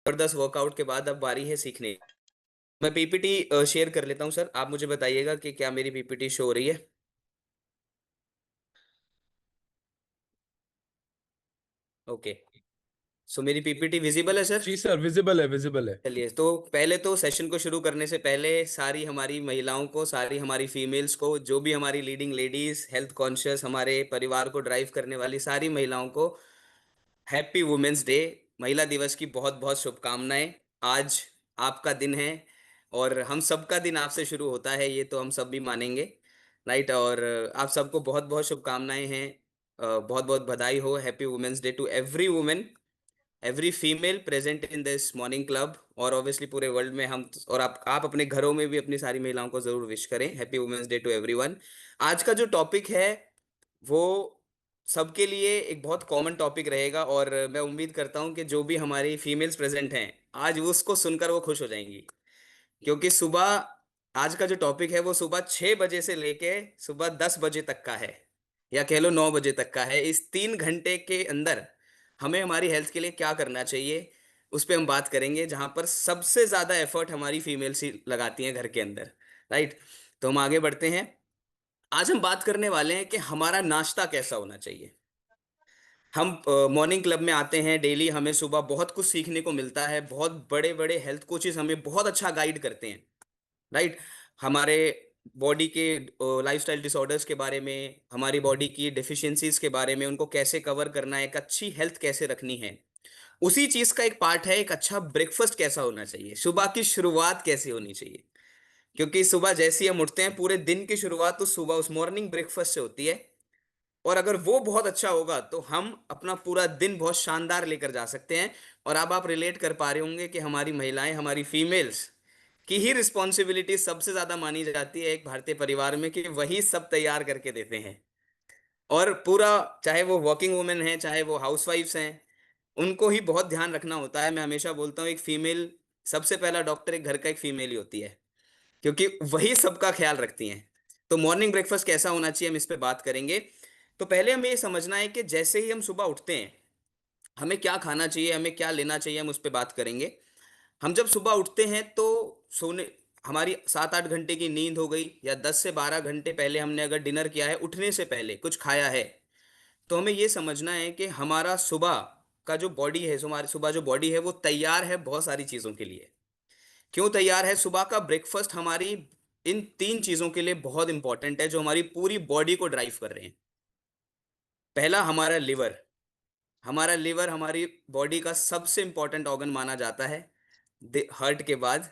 जबरदस्त वर्कआउट के बाद अब बारी है सीखने। मैं पीपीटी शेयर कर लेता हूँ सर, आप मुझे बताइएगा कि क्या मेरी पीपीटी शो हो रही है। ओके। सो मेरी पीपीटी विजिबल है सर। जी सर, विजिबल है, विजिबल है। चलिए, तो पहले तो सेशन को शुरू करने से पहले सारी हमारी महिलाओं को, सारी हमारी फीमेल्स को, जो भी हमारी लीडिंग लेडीज, हेल्थ कॉन्शियस, हमारे परिवार को ड्राइव करने वाली सारी महिलाओं को हैप्पी वुमेन्स डे, महिला दिवस की बहुत बहुत शुभकामनाएं। आज आपका दिन है और हम सबका दिन आपसे शुरू होता है, ये तो हम सब भी मानेंगे। राइट। और आप सबको बहुत बहुत शुभकामनाएं हैं। बहुत बहुत बधाई हो। Happy women's day to every women, every female present in this morning club, और ऑब्वियसली पूरे वर्ल्ड में हम, और आप अपने घरों में भी अपनी सारी महिलाओं को जरूर विश करें। Happy women's day to everyone. आज का जो टॉपिक है वो सबके लिए एक बहुत कॉमन टॉपिक रहेगा, और मैं उम्मीद करता हूं कि जो भी हमारी फीमेल्स प्रेजेंट हैं आज वो उसको सुनकर वो खुश हो जाएंगी। क्योंकि सुबह, आज का जो टॉपिक है वो सुबह 6 बजे से लेके सुबह 10 बजे तक का है, या कह लो 9 बजे तक का है। इस 3 घंटे के अंदर हमें हमारी हेल्थ के लिए क्या करना चाहिए, उस पर हम बात करेंगे, जहां पर सबसे ज्यादा एफर्ट हमारी फीमेल्स ही लगाती हैं घर के अंदर। राइट। तो हम आगे बढ़ते हैं। आज हम बात करने वाले हैं कि हमारा नाश्ता कैसा होना चाहिए। हम मॉर्निंग क्लब में आते हैं डेली, हमें सुबह बहुत कुछ सीखने को मिलता है। बहुत बड़े बड़े हेल्थ कोचेस हमें बहुत अच्छा गाइड करते हैं। राइट। हमारे बॉडी के लाइफस्टाइल डिसऑर्डर्स के बारे में, हमारी बॉडी की डेफिशिएंसीज के बारे में, उनको कैसे कवर करना है, एक अच्छी हेल्थ कैसे रखनी है। उसी चीज का एक पार्ट है, एक अच्छा ब्रेकफास्ट कैसा होना चाहिए, सुबह की शुरुआत कैसे होनी चाहिए। क्योंकि सुबह जैसे ही हम उठते हैं, पूरे दिन की शुरुआत तो सुबह उस मॉर्निंग ब्रेकफास्ट से होती है। और अगर वो बहुत अच्छा होगा तो हम अपना पूरा दिन बहुत शानदार लेकर जा सकते हैं। और अब आप रिलेट कर पा रहे होंगे कि हमारी महिलाएं, हमारी फीमेल्स की ही रिस्पॉन्सिबिलिटी सबसे ज्यादा मानी जाती है एक भारतीय परिवार में, कि वही सब तैयार करके देते हैं। और पूरा, चाहे वो वर्किंग वुमेन है, चाहे वो हाउसवाइफ्स हैं, उनको ही बहुत ध्यान रखना होता है। मैं हमेशा बोलता हूँ, एक फीमेल, सबसे पहला डॉक्टर एक घर का एक फीमेल ही होती है, क्योंकि वही सबका ख्याल रखती हैं। तो मॉर्निंग ब्रेकफास्ट कैसा होना चाहिए, हम इस पे बात करेंगे। तो पहले हमें ये समझना है कि जैसे ही हम सुबह उठते हैं, हमें क्या खाना चाहिए, हमें क्या लेना चाहिए, हम उस पे बात करेंगे। हम जब सुबह उठते हैं तो सोने, हमारी 7-8 घंटे की नींद हो गई, या 10 से 12 घंटे पहले हमने अगर डिनर किया है, उठने से पहले कुछ खाया है, तो हमें ये समझना है कि हमारा सुबह का जो बॉडी है, हमारी सुबह जो बॉडी है वो तैयार है बहुत सारी चीज़ों के लिए। क्यों तैयार है? सुबह का ब्रेकफास्ट हमारी इन 3 चीज़ों के लिए बहुत इंपॉर्टेंट है, जो हमारी पूरी बॉडी को ड्राइव कर रहे हैं। पहला, हमारा लिवर। हमारा लिवर हमारी बॉडी का सबसे इंपॉर्टेंट ऑर्गन माना जाता है हार्ट के बाद।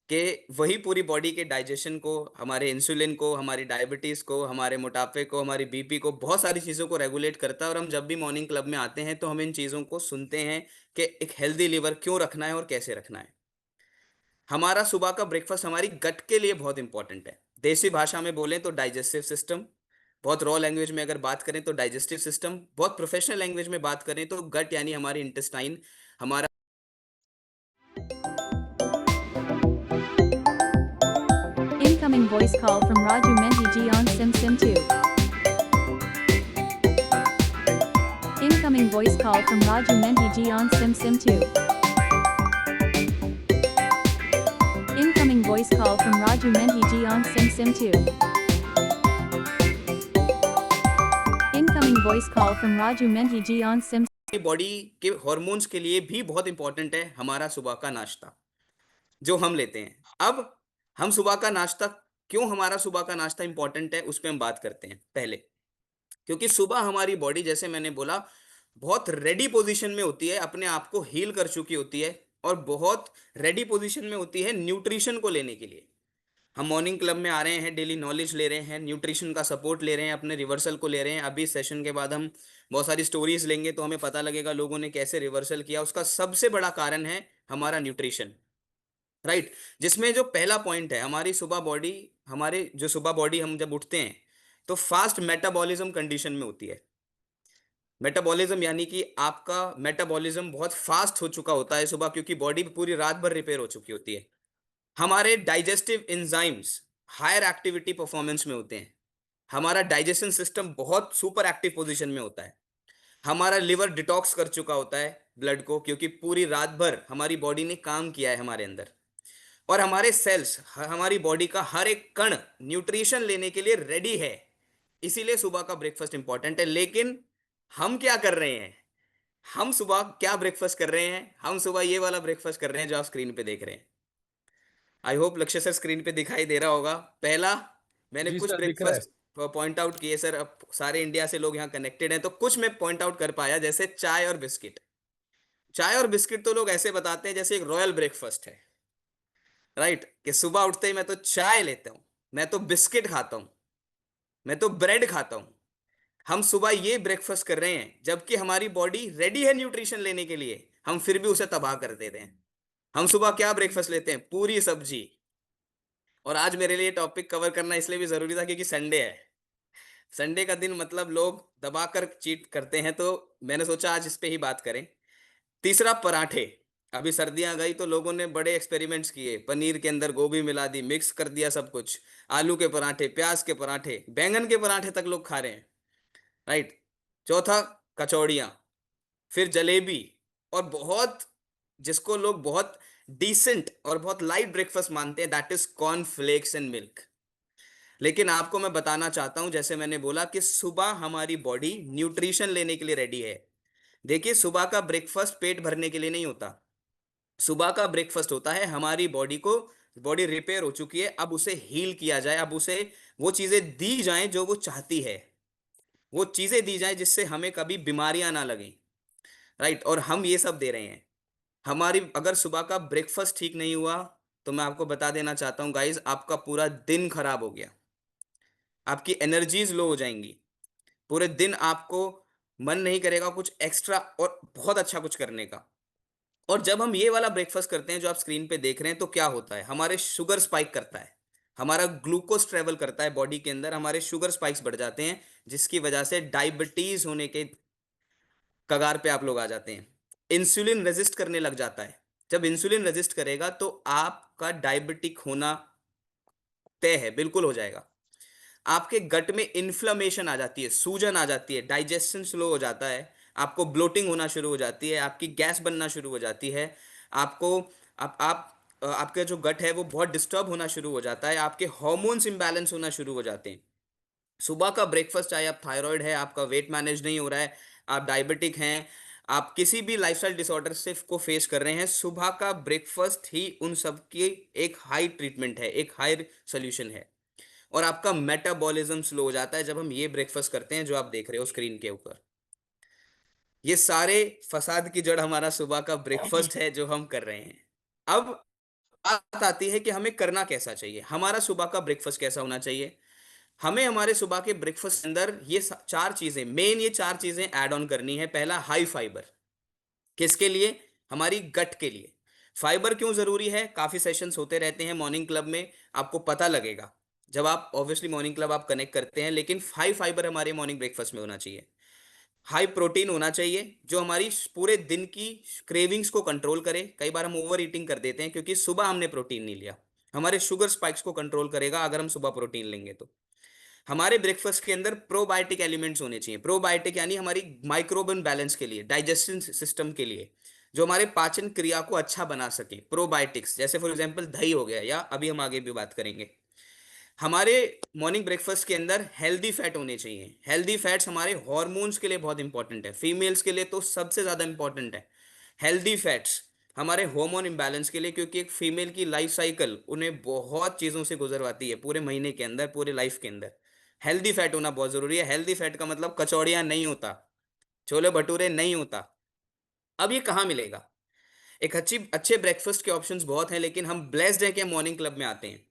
कि वही पूरी बॉडी के डाइजेशन को, हमारे इंसुलिन को, हमारी डायबिटीज को, हमारे मोटापे को, हमारी बीपी को, बहुत सारी चीज़ों को रेगुलेट करता है। और हम जब भी मॉर्निंग क्लब में आते हैं तो हम इन चीज़ों को सुनते हैं कि एक हेल्दी लिवर क्यों रखना है और कैसे रखना है। हमारा सुबह का ब्रेकफास्ट हमारी गट के लिए बहुत इंपॉर्टेंट है। देसी भाषा में बोलें तो डाइजेस्टिव सिस्टम, बहुत रॉ लैंग्वेज में अगर बात करें तो डाइजेस्टिव सिस्टम, बहुत प्रोफेशनल लैंग्वेज में बात करें तो गट, यानी हमारी इंटेस्टाइन, हमारा। Incoming voice call from Raju Mehdi ji on Sim Sim 2. Incoming voice call from Raju Mehdi ji on Sim Sim 2. Incoming voice call from Raju Mehdi ji on Sim Sim 2. Incoming voice call from Raju Mehdi ji on Sim. Body के hormones के लिए भी बहुत important है हमारा सुबह का नाश्ता जो हम लेते हैं। अब हम सुबह का नाश्ता, क्यों हमारा सुबह का नाश्ता इंपॉर्टेंट है, उस पर हम बात करते हैं पहले। क्योंकि सुबह हमारी बॉडी, जैसे मैंने बोला, बहुत रेडी पोजीशन में होती है, अपने आप को हील कर चुकी होती है, और बहुत रेडी पोजीशन में होती है न्यूट्रिशन को लेने के लिए। हम मॉर्निंग क्लब में आ रहे हैं, डेली नॉलेज ले रहे हैं, न्यूट्रिशन का सपोर्ट ले रहे हैं, अपने रिवर्सल को ले रहे हैं। अभी सेशन के बाद हम बहुत सारी स्टोरीज लेंगे तो हमें पता लगेगा लोगों ने कैसे रिवर्सल किया। उसका सबसे बड़ा कारण है हमारा न्यूट्रिशन। राइट। जिसमें जो पहला पॉइंट है, हमारी सुबह बॉडी, हमारे जो सुबह बॉडी, हम जब उठते हैं तो फास्ट मेटाबॉलिज्म कंडीशन में होती है। मेटाबॉलिज्म यानी कि आपका मेटाबॉलिज्म बहुत फास्ट हो चुका होता है सुबह, क्योंकि बॉडी पूरी रात भर रिपेयर हो चुकी होती है। हमारे digestive enzymes higher activity performance में होते हैं। हमारा डाइजेशन सिस्टम बहुत सुपर एक्टिव पोजीशन में होता है। हमारा लिवर डिटॉक्स कर चुका होता है, ब्लड को, क्योंकि पूरी रात भर हमारी बॉडी ने काम किया है हमारे अंदर, और हमारे सेल्स, हमारी बॉडी का हर एक कण न्यूट्रिशन लेने के लिए रेडी है। इसीलिए सुबह का ब्रेकफास्ट इंपॉर्टेंट है। लेकिन हम क्या कर रहे हैं? हम सुबह क्या ब्रेकफास्ट कर रहे हैं? हम सुबह ये वाला ब्रेकफास्ट कर रहे हैं जो आप स्क्रीन पे देख रहे हैं। आई होप लक्ष्य सर स्क्रीन पे दिखाई दे रहा होगा। पहला, मैंने जी कुछ सर, दिख रहा है। ब्रेकफास्ट पॉइंट आउट किए सर। अब सारे इंडिया से लोग यहाँ कनेक्टेड हैं तो कुछ मैं पॉइंट आउट कर पाया, जैसे चाय और बिस्किट। चाय और बिस्किट तो लोग ऐसे बताते हैं जैसे एक रॉयल ब्रेकफास्ट है, राइट? कि सुबह उठते ही मैं तो चाय लेता हूं, मैं तो बिस्किट खाता हूं, मैं तो ब्रेड खाता हूं। हम सुबह ये ब्रेकफास्ट कर रहे हैं जबकि हमारी बॉडी रेडी है न्यूट्रिशन लेने के लिए, हम फिर भी उसे तबाह कर देते हैं। हम सुबह क्या ब्रेकफास्ट लेते हैं? पूरी सब्जी। और आज मेरे लिए टॉपिक कवर करना इसलिए भी जरूरी था क्योंकि संडे है। संडे का दिन मतलब लोग दबाकर चीट करते हैं, तो मैंने सोचा आज इस पे ही बात करें। तीसरा, पराठे। अभी सर्दियां गई तो लोगों ने बड़े एक्सपेरिमेंट्स किए, पनीर के अंदर गोभी मिला दी, मिक्स कर दिया सब कुछ। आलू के पराठे, प्याज के पराठे, बैंगन के पराठे तक लोग खा रहे हैं, राइट? चौथा, कचौड़ियाँ, फिर जलेबी, और बहुत, जिसको लोग बहुत डिसेंट और बहुत लाइट ब्रेकफास्ट मानते हैं, that is cornflakes and milk. लेकिन आपको मैं बताना चाहता हूं, जैसे मैंने बोला कि सुबह हमारी बॉडी न्यूट्रिशन लेने के लिए रेडी है। देखिए, सुबह का ब्रेकफास्ट पेट भरने के लिए नहीं होता। सुबह का ब्रेकफास्ट होता है हमारी बॉडी को, बॉडी रिपेयर हो चुकी है, अब उसे हील किया जाए, अब उसे वो चीजें दी जाएं जो वो चाहती है, वो चीजें दी जाएं जिससे हमें कभी बीमारियां ना लगें, राइट? और हम ये सब दे रहे हैं। हमारी अगर सुबह का ब्रेकफास्ट ठीक नहीं हुआ तो मैं आपको बता देना चाहता हूं गाइस, आपका पूरा दिन खराब हो गया, आपकी एनर्जीज लो हो जाएंगी, पूरे दिन आपको मन नहीं करेगा कुछ एक्स्ट्रा और बहुत अच्छा कुछ करने का। और जब हम ये वाला ब्रेकफास्ट करते हैं जो आप स्क्रीन पे देख रहे हैं, तो क्या होता है? हमारे शुगर स्पाइक करता है, हमारा ग्लूकोज ट्रेवल करता है बॉडी के अंदर, हमारे शुगर स्पाइक्स बढ़ जाते हैं, जिसकी वजह से डायबिटीज होने के कगार पे आप लोग आ जाते हैं। इंसुलिन रेजिस्ट करने लग जाता है। जब इंसुलिन रेजिस्ट करेगा तो आपका डायबिटिक होना तय है, बिल्कुल हो जाएगा। आपके गट में इन्फ्लेमेशन आ जाती है, सूजन आ जाती है, डाइजेशन स्लो हो जाता है, आपको ब्लोटिंग होना शुरू हो जाती है, आपकी गैस बनना शुरू हो जाती है, आपको आपका जो गट है वो बहुत डिस्टर्ब होना शुरू हो जाता है, आपके हार्मोन्स इम्बैलेंस होना शुरू हो जाते हैं। सुबह का ब्रेकफास्ट, चाहे आप थायराइड है, आपका वेट मैनेज नहीं हो रहा है, आप डायबिटिक हैं, आप किसी भी लाइफस्टाइल डिसऑर्डर से को फेस कर रहे हैं, सुबह का ब्रेकफास्ट ही उन सब की एक हाई ट्रीटमेंट है, एक हाई सोल्यूशन है। और आपका मेटाबॉलिज्म स्लो हो जाता है जब हम ये ब्रेकफास्ट करते हैं जो आप देख रहे हो स्क्रीन के ऊपर। ये सारे फसाद की जड़ हमारा सुबह का ब्रेकफास्ट है जो हम कर रहे हैं। अब बात आती है कि हमें करना कैसा चाहिए, हमारा सुबह का ब्रेकफास्ट कैसा होना चाहिए। हमें हमारे सुबह के ब्रेकफास्ट के अंदर ये चार चीजें मेन, ये चार चीजें ऐड ऑन करनी है। पहला, हाई फाइबर। किसके लिए? हमारी गट के लिए। फाइबर क्यों जरूरी है? काफी सेशंस होते रहते हैं मॉर्निंग क्लब में, आपको पता लगेगा जब आप ऑब्वियसली मॉर्निंग क्लब आप कनेक्ट करते हैं। लेकिन हाई फाइबर हमारे मॉर्निंग ब्रेकफास्ट में होना चाहिए। हाई प्रोटीन होना चाहिए जो हमारी पूरे दिन की क्रेविंग्स को कंट्रोल करे। कई बार हम ओवर ईटिंग कर देते हैं क्योंकि सुबह हमने प्रोटीन नहीं लिया। हमारे शुगर स्पाइक्स को कंट्रोल करेगा अगर हम सुबह प्रोटीन लेंगे तो। हमारे ब्रेकफास्ट के अंदर प्रोबायोटिक एलिमेंट्स होने चाहिए। प्रोबायोटिक यानी हमारी माइक्रोबियम बैलेंस के लिए, डाइजेशन सिस्टम के लिए, जो हमारे पाचन क्रिया को अच्छा बना सके। प्रोबायोटिक्स जैसे फॉर एग्जांपल दही हो गया, या अभी हम आगे भी बात करेंगे। हमारे मॉर्निंग ब्रेकफास्ट के अंदर हेल्दी फैट होने चाहिए। हेल्दी फैट्स हमारे हॉर्मोन्स के लिए बहुत इंपॉर्टेंट है, फीमेल्स के लिए तो सबसे ज्यादा इंपॉर्टेंट है। हेल्दी फैट्स हमारे हार्मोन इंबैलेंस के लिए, क्योंकि एक फीमेल की लाइफ साइकिल उन्हें बहुत चीजों से गुजरवाती है पूरे महीने के अंदर, पूरे लाइफ के अंदर। हेल्दी फैट होना बहुत जरूरी है। हेल्दी फैट का मतलब कचौड़ियां नहीं होता, छोले भटूरे नहीं होता। अब ये कहाँ मिलेगा? एक अच्छे ब्रेकफास्ट के ऑप्शंस बहुत हैं, लेकिन हम ब्लेस्ड हैं कि मॉर्निंग क्लब में आते हैं।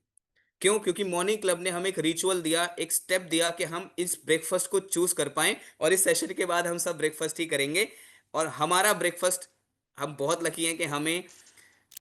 क्यों? क्योंकि मॉर्निंग क्लब ने हमें एक रिचुअल दिया, एक स्टेप दिया कि हम इस ब्रेकफास्ट को चूज कर पाएं। और इस सेशन के बाद हम सब ब्रेकफास्ट ही करेंगे। और हमारा ब्रेकफास्ट, हम बहुत लकी हैं कि हमें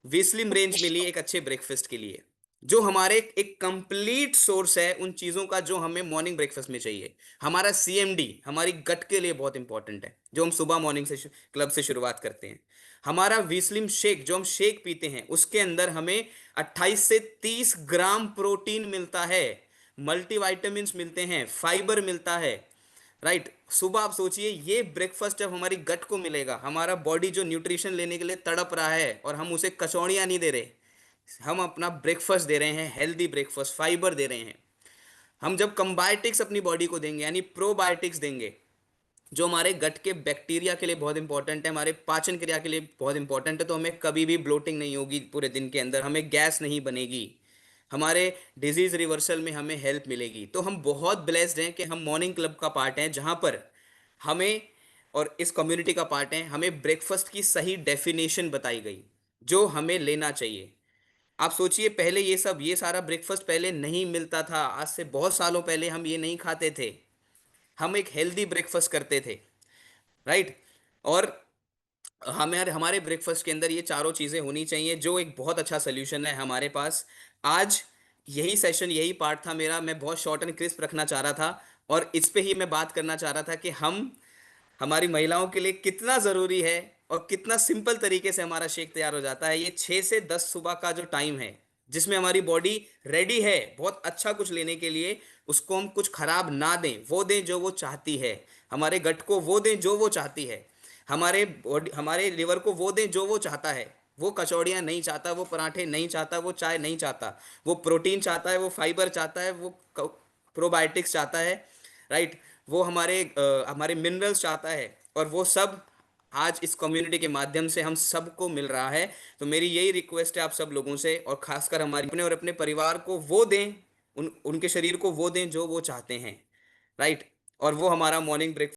विस्लिम रेंज मिली एक अच्छे ब्रेकफास्ट के लिए, जो हमारे एक कंप्लीट सोर्स है उन चीजों का जो हमें मॉर्निंग ब्रेकफास्ट में चाहिए। हमारा सीएमडी हमारी गट के लिए बहुत इंपॉर्टेंट है, जो हम सुबह मॉर्निंग से क्लब से शुरुआत करते हैं। हमारा विस्लिम शेक, जो हम शेक पीते हैं, उसके अंदर हमें 28 से 30 ग्राम प्रोटीन मिलता है, मल्टीविटामिन्स मिलते हैं, फाइबर मिलता है, राइट? सुबह आप सोचिए ये ब्रेकफ़ास्ट जब हमारी गट को मिलेगा, हमारा बॉडी जो न्यूट्रिशन लेने के लिए तड़प रहा है और हम उसे कचौड़ियाँ नहीं दे रहे, हम अपना ब्रेकफ़ास्ट दे रहे हैं, हेल्दी ब्रेकफ़ास्ट, फाइबर दे रहे हैं। हम जब कंबायोटिक्स अपनी बॉडी को देंगे यानी प्रोबायोटिक्स देंगे, जो हमारे गट के बैक्टीरिया के लिए बहुत इंपॉर्टेंट है, हमारे पाचन क्रिया के लिए बहुत इंपॉर्टेंट है, तो हमें कभी भी ब्लोटिंग नहीं होगी पूरे दिन के अंदर, हमें गैस नहीं बनेगी, हमारे डिजीज रिवर्सल में हमें हेल्प मिलेगी। तो हम बहुत ब्लेस्ड हैं कि हम मॉर्निंग क्लब का पार्ट हैं, जहाँ पर हमें और इस कम्युनिटी का पार्ट हैं, हमें ब्रेकफास्ट की सही डेफिनेशन बताई गई जो हमें लेना चाहिए। आप सोचिए पहले ये सारा ब्रेकफास्ट पहले नहीं मिलता था, आज से बहुत सालों पहले हम ये नहीं खाते थे, हम एक हेल्दी ब्रेकफास्ट करते थे, राइट? और हमें हमारे ब्रेकफास्ट के अंदर ये चारों चीज़ें होनी चाहिए, जो एक बहुत अच्छा सोल्यूशन है हमारे पास। आज यही सेशन, यही पार्ट था मेरा, मैं बहुत शॉर्ट एंड क्रिस्प रखना चाह रहा था और इस पे ही मैं बात करना चाह रहा था कि हम हमारी महिलाओं के लिए कितना ज़रूरी है और कितना सिंपल तरीके से हमारा शेक तैयार हो जाता है। ये 6 से 10 सुबह का जो टाइम है, जिसमें हमारी बॉडी रेडी है बहुत अच्छा कुछ लेने के लिए, उसको हम कुछ खराब ना दें, वो दें जो वो चाहती है। हमारे गट को वो दें जो वो चाहती है। हमारे बॉडी, हमारे लिवर को वो दें जो वो चाहता है। वो कचौड़ियाँ नहीं चाहता, वो पराठे नहीं चाहता, वो चाय नहीं चाहता। वो प्रोटीन चाहता है, वो फाइबर चाहता है, वो प्रोबायोटिक्स चाहता है, राइट? वो हमारे मिनरल्स चाहता है और वो सब आज इस कम्युनिटी के माध्यम से हम सबको मिल रहा है। तो मेरी यही रिक्वेस्ट है आप सब लोगों से, और खासकर हमारे अपने और अपने परिवार को वो दें, उनके शरीर को वो दें जो वो चाहते हैं, राइट? और वो हमारा मॉर्निंग ब्रेक